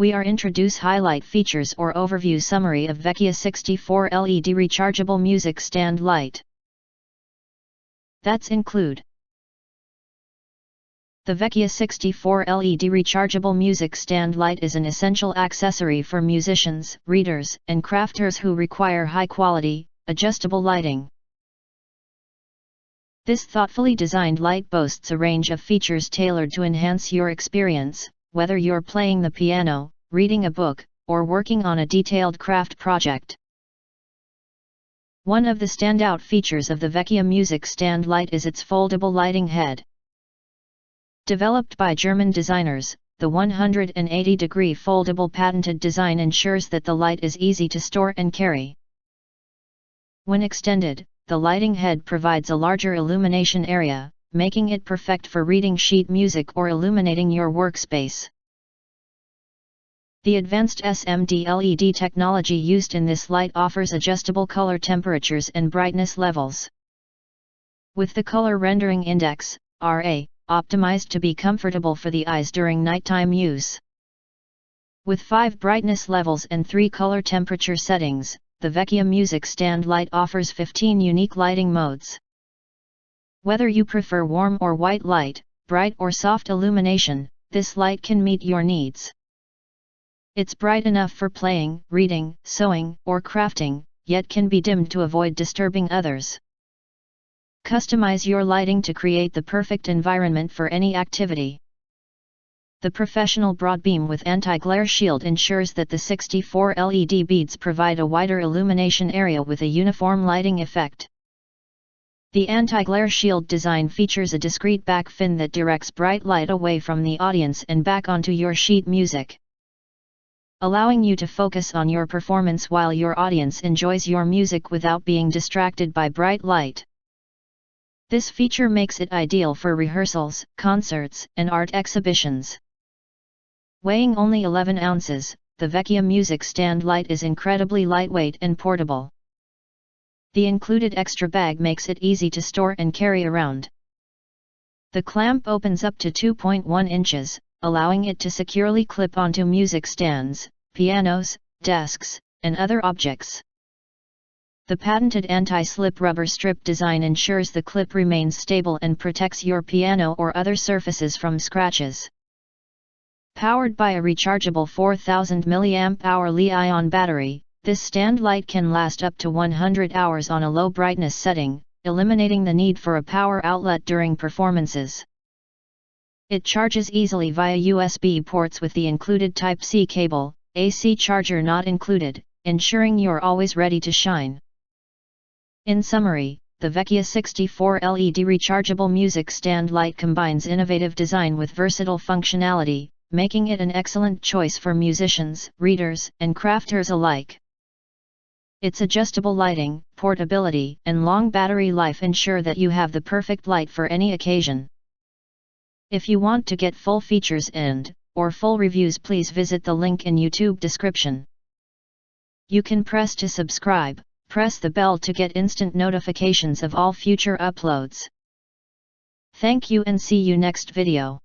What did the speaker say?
we are introduce highlight features or overview summary of Vekkia 64 LED rechargeable music stand light. That's include the Vekkia 64 LED rechargeable music stand light is an essential accessory for musicians, readers, and crafters who require high-quality, adjustable lighting. This thoughtfully designed light boasts a range of features tailored to enhance your experience, whether you're playing the piano, reading a book, or working on a detailed craft project. One of the standout features of the Vekkia music stand light is its foldable lighting head. Developed by German designers, the 180-degree foldable patented design ensures that the light is easy to store and carry. When extended, the lighting head provides a larger illumination area, making it perfect for reading sheet music or illuminating your workspace. The advanced SMD LED technology used in this light offers adjustable color temperatures and brightness levels. With the color rendering index, RA, optimized to be comfortable for the eyes during nighttime use. With 5 brightness levels and 3 color temperature settings, the Vekkia music stand light offers 15 unique lighting modes. Whether you prefer warm or white light, bright or soft illumination, this light can meet your needs. It's bright enough for playing, reading, sewing, or crafting, yet can be dimmed to avoid disturbing others. Customize your lighting to create the perfect environment for any activity. The professional broad beam with anti-glare shield ensures that the 64 LED beads provide a wider illumination area with a uniform lighting effect. The anti-glare shield design features a discrete back fin that directs bright light away from the audience and back onto your sheet music, allowing you to focus on your performance while your audience enjoys your music without being distracted by bright light. This feature makes it ideal for rehearsals, concerts, and art exhibitions. Weighing only 11 ounces, the Vekkia music stand light is incredibly lightweight and portable. The included extra bag makes it easy to store and carry around. The clamp opens up to 2.1 inches, allowing it to securely clip onto music stands, pianos, desks, and other objects. The patented anti-slip rubber strip design ensures the clip remains stable and protects your piano or other surfaces from scratches. Powered by a rechargeable 4000 mAh Li-ion battery, this stand light can last up to 100 hours on a low brightness setting, eliminating the need for a power outlet during performances. It charges easily via USB ports with the included Type-C cable, AC charger not included, ensuring you're always ready to shine. In summary, the Vekkia 64 LED rechargeable music stand light combines innovative design with versatile functionality, making it an excellent choice for musicians, readers, and crafters alike. Its adjustable lighting, portability, and long battery life ensure that you have the perfect light for any occasion. If you want to get full features or full reviews, please visit the link in YouTube description. You can press to subscribe. Press the bell to get instant notifications of all future uploads. Thank you and see you next video.